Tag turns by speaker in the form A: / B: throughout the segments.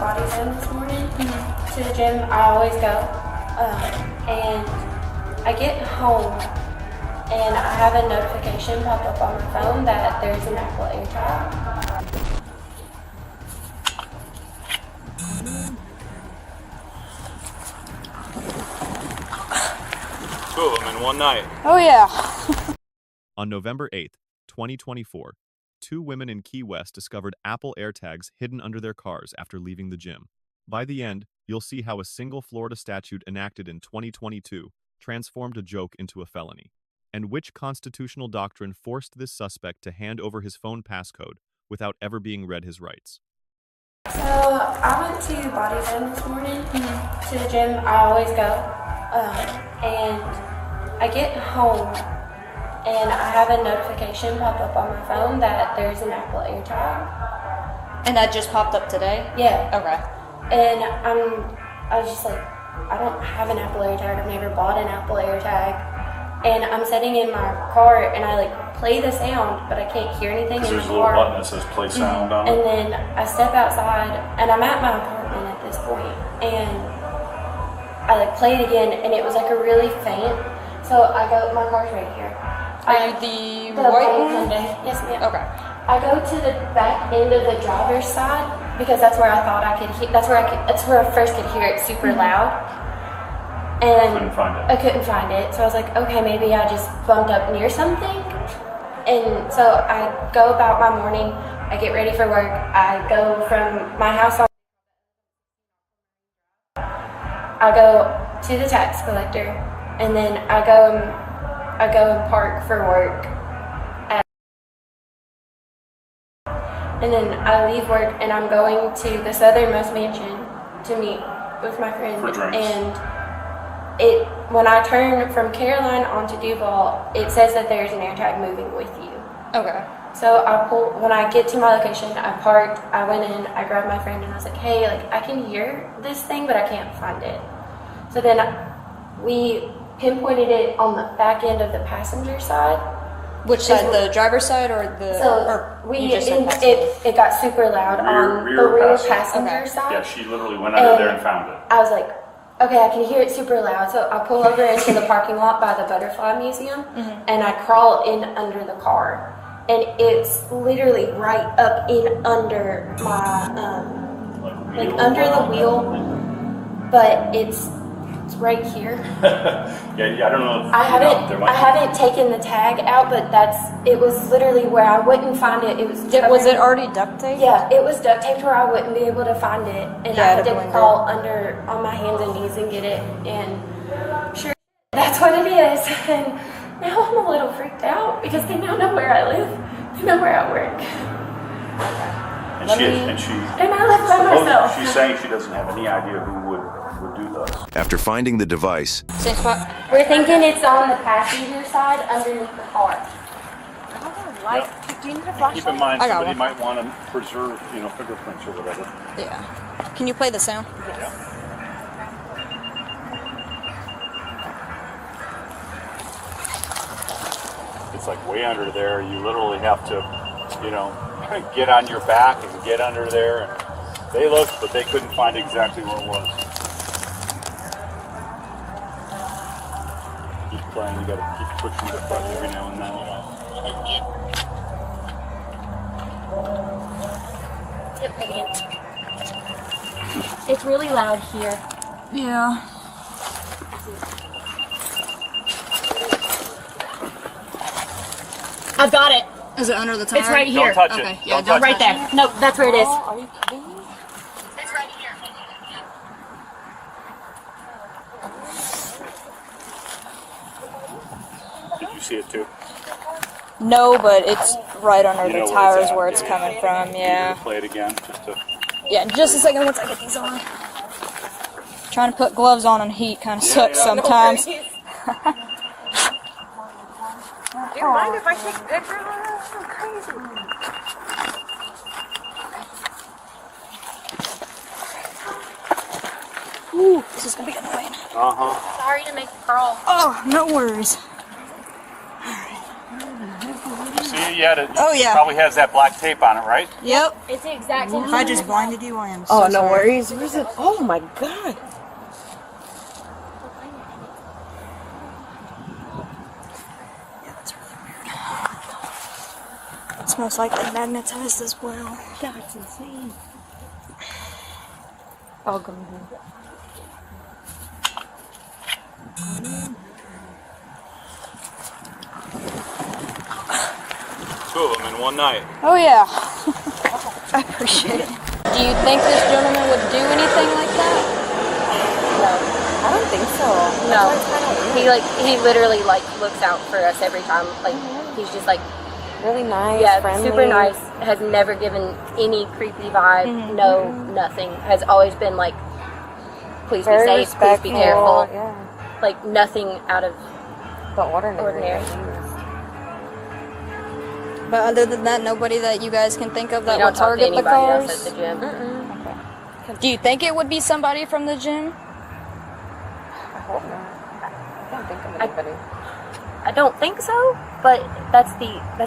A: Bodycam this morning to the gym. I always go, and I get home and I have a notification pop up on my phone that there's an Apple AirTag.
B: Two of them in one night.
C: Oh yeah.
D: On November 8th, 2024, two women in Key West discovered Apple AirTags hidden under their cars after leaving the gym. By the end, you'll see how a single Florida statute enacted in 2022 transformed a joke into a felony, and which constitutional doctrine forced this suspect to hand over his phone passcode without ever being read his rights.
A: So I went to Bodycam this morning to the gym. I always go, and I get home and I have a notification pop up on my phone that there's an Apple AirTag.
C: And that just popped up today?
A: Yeah.
C: Okay.
A: And I was just like, I don't have an Apple AirTag. I've never bought an Apple AirTag. And I'm sitting in my car and I like play the sound, but I can't hear anything in the car.
B: There's a little button that says play sound on it.
A: And then I step outside and I'm at my apartment at this point, and I like play it again and it was like a really faint. So I go, my car's right here.
C: Are you the white one?
A: Yes, ma'am.
C: Okay.
A: I go to the back end of the driver's side because that's where I thought I could hear. That's where I first could hear it super loud. And
B: Couldn't find it.
A: I couldn't find it, so I was like, okay, maybe I just bumped up near something. And so I go about my morning. I get ready for work. I go from my house on. I go to the tax collector, and then I go and park for work. And then I leave work and I'm going to the southernmost mansion to meet with my friend.
B: For drinks.
A: And when I turn from Caroline onto Duval, it says that there's an AirTag moving with you.
C: Okay.
A: So when I get to my location, I parked, I went in, I grabbed my friend and I was like, hey, like I can hear this thing, but I can't find it. So then we pinpointed it on the back end of the passenger side.
C: Which side, the driver's side or the?
A: It got super loud on the rear passenger side.
B: Yeah, she literally went under there and found it.
A: I was like, okay, I can hear it super loud. So I pull over into the parking lot by the Butterfly Museum, and I crawl in under the car. And it's literally right up in under my, like under the wheel, but it's right here.
B: Yeah, I don't know. If,
A: I haven't taken the tag out, but it was literally where I wouldn't find it.
C: Was it already duct taped?
A: Yeah, it was duct taped where I wouldn't be able to find it, and I had to crawl under on my hands and knees and get it. And sure, that's what it is. And now I'm a little freaked out because they now know where I live. They know where I work.
B: And
A: I live by myself.
B: She's saying she doesn't have any idea who would do this.
E: After finding the device,
C: Same spot.
A: We're thinking it's on the passenger side underneath the car.
C: Do you need a flashlight?
B: Keep in mind, somebody might want to preserve, fingerprints or whatever.
C: Yeah. Can you play the sound?
B: Yeah. It's like way under there. You literally have to, kind of get on your back and get under there. And they looked, but they couldn't find exactly where it was. Keep playing. You got to keep pushing the button every now and then.
A: It's really loud here.
C: Yeah.
A: I've got it.
C: Is it under the tire?
A: It's right here.
B: Don't touch it.
C: Okay. Yeah,
B: Don't touch
A: Right there. No, that's where it is.
C: Are you kidding me?
A: It's right here.
B: Did you see it too?
C: No, but it's right under
B: You know
C: the
B: where it's
C: tires
B: at.
C: where it's coming from. Yeah.
B: Play it again.
C: Yeah. Just a second. Once I get these on. Trying to put gloves on and heat kind of sucks sometimes.
F: Do you mind if I take pictures of this? So crazy.
C: Ooh, this is gonna be annoying.
A: Sorry to make you crawl.
C: Oh, no worries.
B: See it you had it.
C: Oh, yeah.
B: Probably has that black tape on it, right?
C: Yep.
A: It's the exact same.
C: If I just blinded you, I am
F: Oh,
C: so
F: no
C: sorry.
F: worries. Where's it? Oh my god.
C: Yeah, that's really weird. It's most likely magnetized as well.
F: That's insane. I'll go ahead.
B: Two of them in one night.
C: Oh yeah. I appreciate it. Do you think this gentleman would do anything like that?
F: I don't think so.
A: No, he literally like looks out for us every time. Like he's just like
F: Really nice,
A: yeah,
F: friendly.
A: super nice. Has never given any creepy vibe. No, nothing. Has always been like, please be
F: Very
A: safe, please be
F: respectful.
A: careful.
F: Yeah.
A: Like nothing out of
F: The ordinary.
A: ordinary.
C: But other than that, nobody that you guys can think of that
A: We don't
C: would
A: talk to
C: target the
A: anybody else
C: cars?
A: at the gym.
C: Do you think it would be somebody from the gym?
F: I hope not. I don't think of anybody.
A: I don't think so, but that's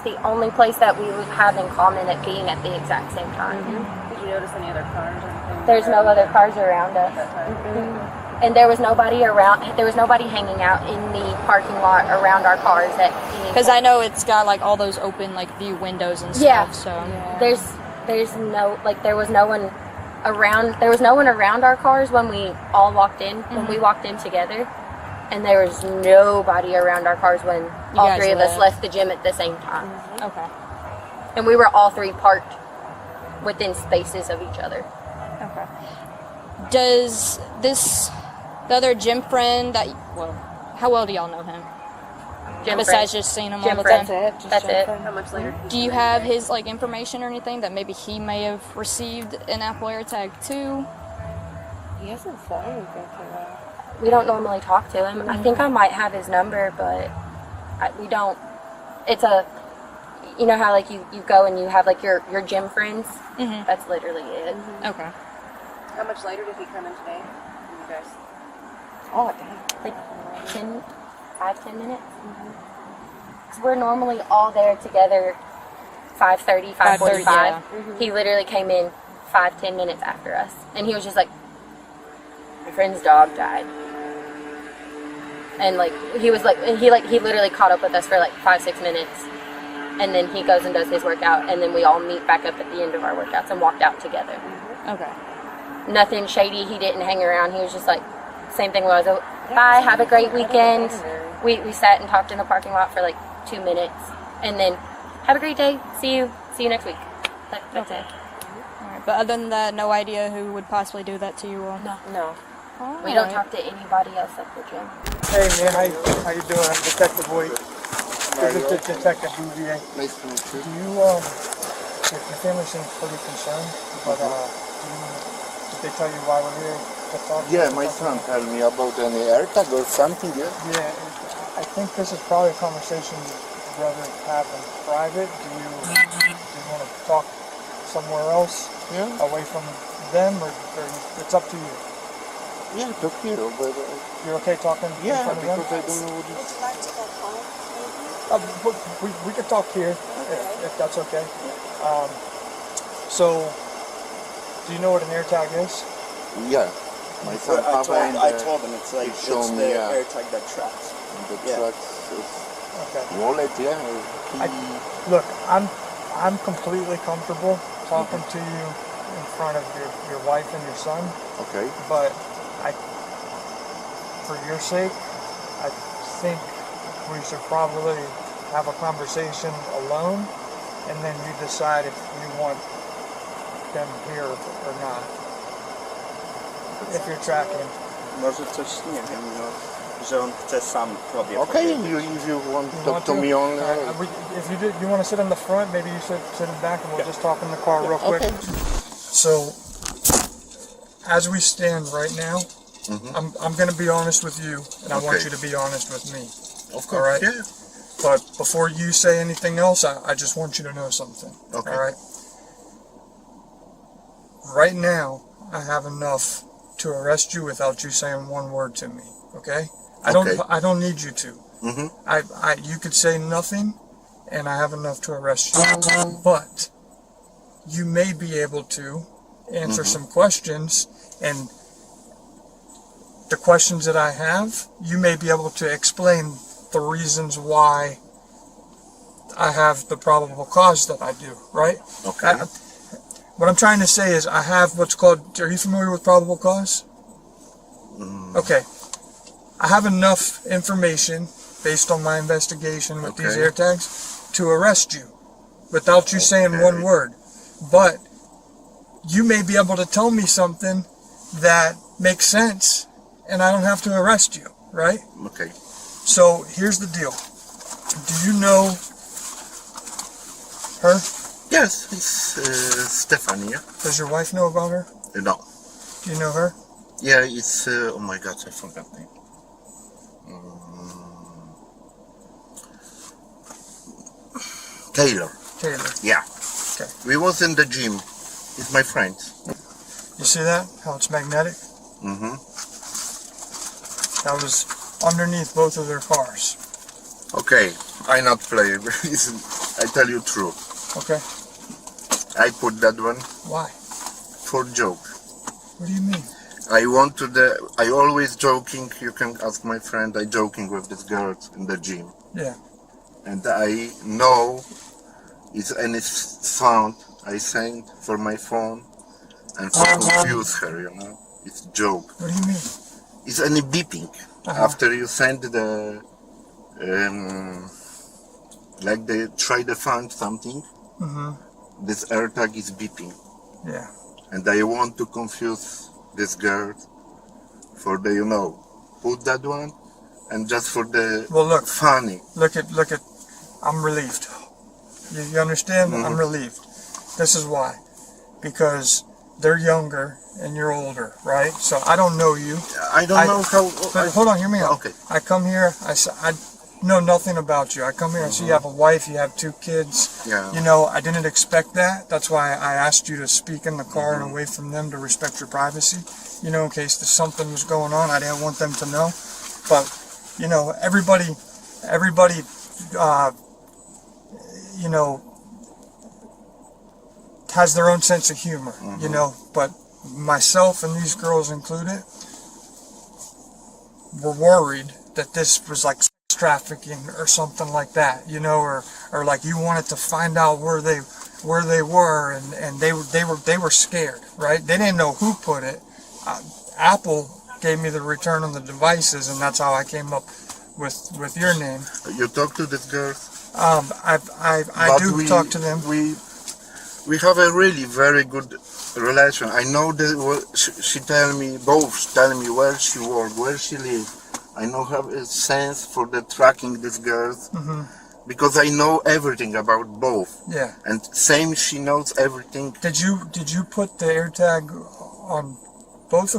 A: the only place that we would have in common at being at the exact same time.
G: Did you notice any other cars or anything?
A: There's no other cars around us. And there was nobody around. There was nobody hanging out in the parking lot around our cars at any
C: Because I know it's got like all those open like view windows and stuff.
A: Yeah.
C: So
A: There's no like there was no one around. There was no one around our cars when we all walked in. When we walked in together, and there was nobody around our cars when all
C: guys
A: three of us
C: left.
A: left the gym at the same time.
C: okay.
A: And we were all three parked within spaces of each other.
C: Okay. Does the other gym friend that how well do y'all know him?
A: Gym
C: Besides
A: friend.
C: just seeing him
A: Gym
C: all the
A: friend.
C: time.
F: That's it. Just
A: That's it.
F: Jennifer.
G: How much later?
C: Do you have his like information or anything that maybe he may have received an Apple AirTag too?
F: He hasn't said anything to that.
A: We don't normally talk to him. I think I might have his number, but we don't. It's a, you know how like you go and you have like your gym friends. That's literally it.
C: Okay.
G: How much later did he come in today? You guys.
F: Oh, damn.
A: Like 10 minutes. Because we're normally all there together 5:30, 5:45.
C: yeah.
A: He literally came in 5-10 minutes after us, and he was just like, my friend's dog died. And like he literally caught up with us for like 5-6 minutes, and then he goes and does his workout, and then we all meet back up at the end of our workouts and walked out together.
C: Okay.
A: Nothing shady. He didn't hang around. He was just like, same thing was, bye, have a great weekend. We sat and talked in the parking lot for like 2 minutes, and then have a great day. See you next week. That's it.
C: All right. But other than that, no idea who would possibly do that to you all.
A: No.
F: No.
A: We don't talk to anybody else at the gym.
H: Hey man, how you doing? I'm Detective Wade. This is Detective Bouvier.
I: Nice to meet you.
H: Do you your family seems pretty concerned, but did they tell you why we're here to talk?
I: Yeah, my son told me about an AirTag or something, yeah?
H: Yeah, I think this is probably a conversation you'd rather have in private. Do you want to talk somewhere else?
I: Yeah.
H: Away from them, or it's up to you?
I: Yeah, talk here, but
H: You're okay talking in front of them?
I: because I don't know what it's...
H: We could talk here if that's okay. So, do you know what an AirTag is?
I: Yeah. My son
J: I told him it's like
I: show
J: it's
I: me,
J: the
I: yeah.
J: AirTag that tracks.
I: the
J: Yeah.
I: truck's
H: Okay.
I: wallet, yeah.
H: Look, I'm completely comfortable talking to you in front of your wife and your son,
I: Okay.
H: but for your sake, I think we should probably have a conversation alone, and then you decide if you want them here or not. If you're tracking.
J: Może coś, nie wiem, no, że on chce sam tobie
I: Okay,
J: powiedzieć.
I: if you want to
H: You
I: talk
H: want
I: to me only.
H: If you want to sit in the front, maybe you should sit in back, and we'll just talk in the car real quick.
I: Okay.
H: So, as we stand right now, I'm going to be honest with you, and I want
I: Okay.
H: you to be honest with me.
I: Of
H: All right?
I: yeah.
H: But before you say anything else, I just want you to know something.
I: Okay.
H: All right? Right now, I have enough to arrest you without you saying one word to me. Okay? I don't need you to.
I: Mm-hmm.
H: You could say nothing, and I have enough to arrest you. But you may be able to answer some questions, and the questions that I have, you may be able to explain the reasons why I have the probable cause that I do, right?
I: Okay.
H: What I'm trying to say is I have what's called, are you familiar with probable cause? Okay. I have enough information based on my investigation with these AirTags to arrest you without you saying one word. But you may be able to tell me something that makes sense and I don't have to arrest you, right?
I: Okay.
H: So here's the deal. Do you know her?
I: Yes, it's Stephanie. Yeah?
H: Does your wife know about her?
I: No.
H: Do you know her?
I: Yeah, it's oh my God, I forgot the name. Taylor.
H: Taylor.
I: Yeah.
H: Okay.
I: We was in the gym. It's my friend.
H: You see that? How it's magnetic?
I: Mm-hmm.
H: That was underneath both of their cars.
I: Okay, I not play. I tell you true.
H: Okay.
I: I put that one
H: Why?
I: for joke.
H: What do you mean?
I: I always joking. You can ask my friend. I joking with this girl in the gym,
H: Yeah.
I: and I know it's any sound I send for my phone and for confuse her. You know, it's joke.
H: What do you mean?
I: It's any beeping after you send the like they try to find something. This AirTag is beeping.
H: Yeah.
I: And I want to confuse this girl for the, you know, put that one and just for the
H: Well, look.
I: funny.
H: Look at, I'm relieved. You understand? I'm relieved. This is why. Because they're younger and you're older, right? So I don't know you.
I: I don't know how...
H: But hold on, hear me out.
I: Okay.
H: I come here, I know nothing about you. I come here, I see you have a wife, you have 2 kids.
I: Yeah.
H: You know, I didn't expect that. That's why I asked you to speak in the car and away from them to respect your privacy. You know, in case there's something was going on, I didn't want them to know. But, you know, everybody, you know, has their own sense of humor, you know, but myself and these girls included were worried that this was like trafficking or something like that, you know, or like you wanted to find out where they were, and they were scared, right? They didn't know who put it. Apple gave me the return on the devices, and that's how I came up with your name.
I: You talk to this girl?
H: I do talk to them.
I: We have a really very good relation. I know that she both tell me where she work, where she live. I know have a sense for the tracking these girls because I know everything about both.
H: Yeah.
I: And same, she knows everything.
H: Did you put the AirTag on both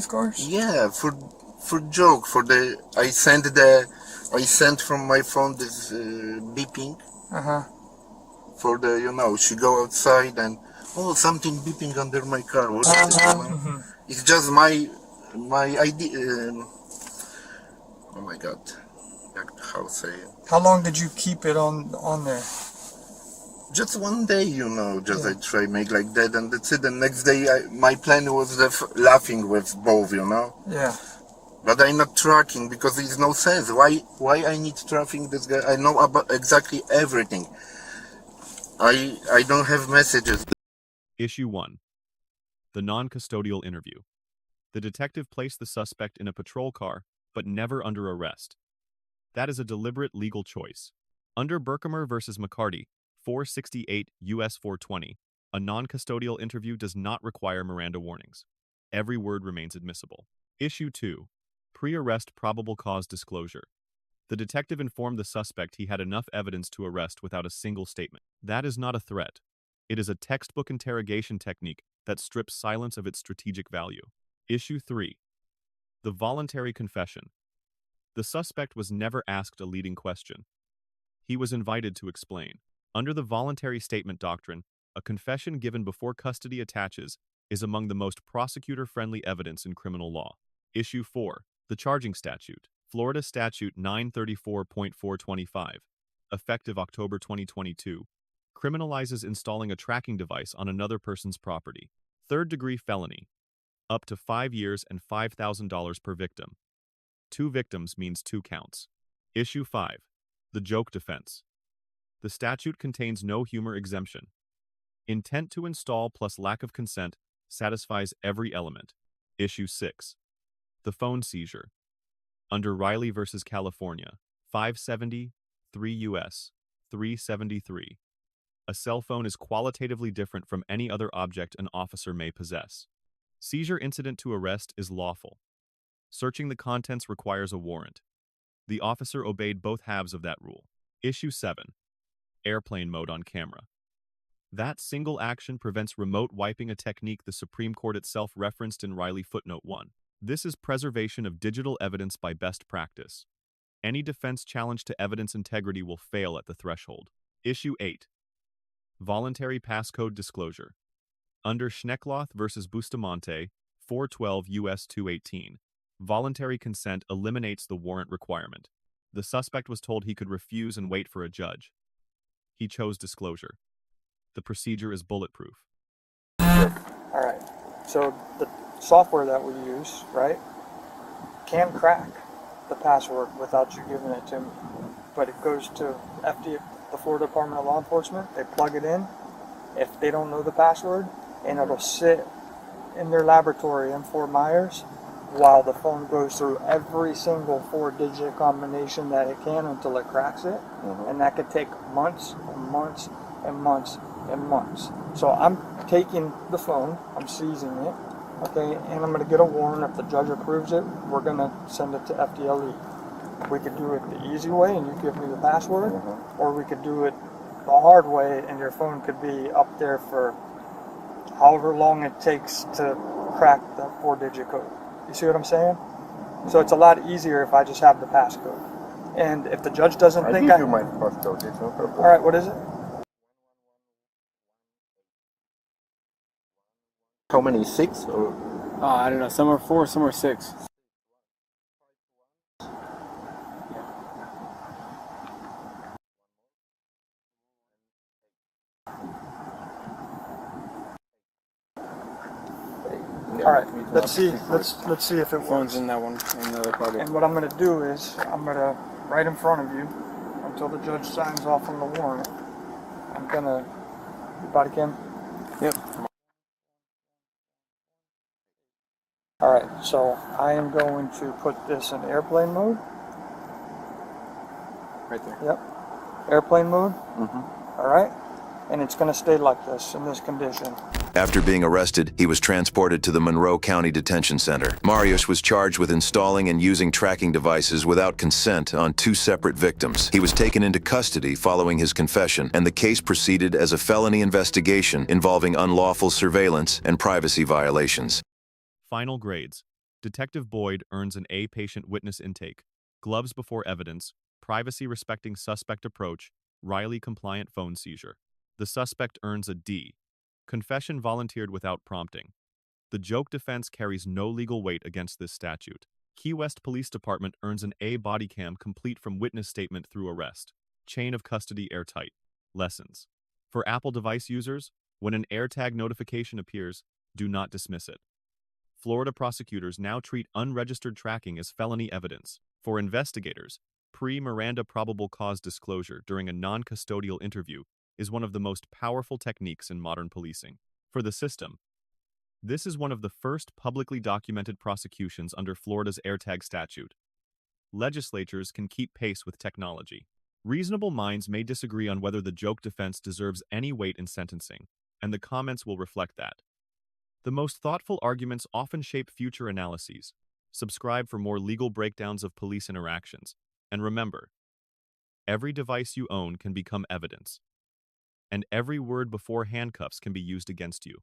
H: cars?
I: Yeah, for joke, I sent from my phone this beeping. For the, you know, she go outside and something beeping under my car. What is it? You know? It's just my idea. Oh my God, how say it?
H: How long did you keep it on there?
I: Just one day, you know. Just I try make like that, and that's it. The next day, my plan was laughing with both, you know.
H: Yeah.
I: But I'm not tracking because there's no sense. Why I need tracking this guy? I know about exactly everything. I don't have messages.
D: Issue 1. The non-custodial interview. The detective placed the suspect in a patrol car, but never under arrest. That is a deliberate legal choice. Under Berkemer v. McCarty, 468 U.S. 420, a non-custodial interview does not require Miranda warnings. Every word remains admissible. Issue 2. Pre-arrest probable cause disclosure. The detective informed the suspect he had enough evidence to arrest without a single statement. That is not a threat. It is a textbook interrogation technique that strips silence of its strategic value. Issue 3. The voluntary confession. The suspect was never asked a leading question. He was invited to explain. Under the voluntary statement doctrine, a confession given before custody attaches is among the most prosecutor-friendly evidence in criminal law. Issue 4. The charging statute. Florida Statute 934.425. effective October 2022, criminalizes installing a tracking device on another person's property. Third-degree felony, up to 5 years and $5,000 per victim. 2 victims means 2 counts. Issue 5. The joke defense. The statute contains no humor exemption. Intent to install plus lack of consent satisfies every element. Issue 6. The phone seizure. Under Riley v. California, 570, 3 U.S., 373. A cell phone is qualitatively different from any other object an officer may possess. Seizure incident to arrest is lawful. Searching the contents requires a warrant. The officer obeyed both halves of that rule. Issue 7. Airplane mode on camera. That single action prevents remote wiping, a technique the Supreme Court itself referenced in Riley footnote 1. This is preservation of digital evidence by best practice. Any defense challenge to evidence integrity will fail at the threshold. Issue 8. Voluntary passcode disclosure. Under Schneckloth v. Bustamante, 412 U.S. 218, voluntary consent eliminates the warrant requirement. The suspect was told he could refuse and wait for a judge. He chose disclosure. The procedure is bulletproof.
H: Alright, so the software that we use, right, can crack the password without you giving it to me. But it goes to FDA, the Florida Department of Law Enforcement, they plug it in, if they don't know the password, and it'll sit in their laboratory in Fort Myers while the phone goes through every single 4-digit combination that it can until it cracks it. And that could take months and months and months and months. So I'm taking the phone, I'm seizing it, okay, and I'm going to get a warrant. If the judge approves it, we're going to send it to FDLE. We could do it the easy way and you give me the password, or we could do it the hard way and your phone could be up there for however long it takes to crack that 4-digit code. You see what I'm saying? So it's a lot easier if I just have the passcode. And if the judge doesn't think
K: I give you my passcode, it's no problem.
H: Alright, what is it?
K: How many? 6 or?
L: I don't know. Some are 4, some are 6.
H: All right, let's see if it
L: Phone's
H: works.
L: in that one, in the other pocket.
H: And what I'm going to do is, I'm going to, right in front of you, until the judge signs off on the warrant, I'm going to, Bodycam?
L: Yep.
H: All right, so I am going to put this in airplane mode.
L: Right there.
H: Yep, airplane mode. All right, and it's going to stay like this, in this condition.
E: After being arrested, he was transported to the Monroe County Detention Center. Marius was charged with installing and using tracking devices without consent on 2 separate victims. He was taken into custody following his confession, and the case proceeded as a felony investigation involving unlawful surveillance and privacy violations.
D: Final grades. Detective Boyd earns an A. Patient witness intake, gloves before evidence, privacy respecting suspect approach, Riley compliant phone seizure. The suspect earns a D. Confession volunteered without prompting. The joke defense carries no legal weight against this statute. Key West Police Department earns an A. Bodycam complete from witness statement through arrest. Chain of custody airtight. Lessons. For Apple device users, when an AirTag notification appears, do not dismiss it. Florida prosecutors now treat unregistered tracking as felony evidence. For investigators, pre-Miranda probable cause disclosure during a non-custodial interview is one of the most powerful techniques in modern policing. For the system, this is one of the first publicly documented prosecutions under Florida's AirTag statute. Legislatures can keep pace with technology. Reasonable minds may disagree on whether the joke defense deserves any weight in sentencing, and the comments will reflect that. The most thoughtful arguments often shape future analyses. Subscribe for more legal breakdowns of police interactions. And remember, every device you own can become evidence. And every word before handcuffs can be used against you.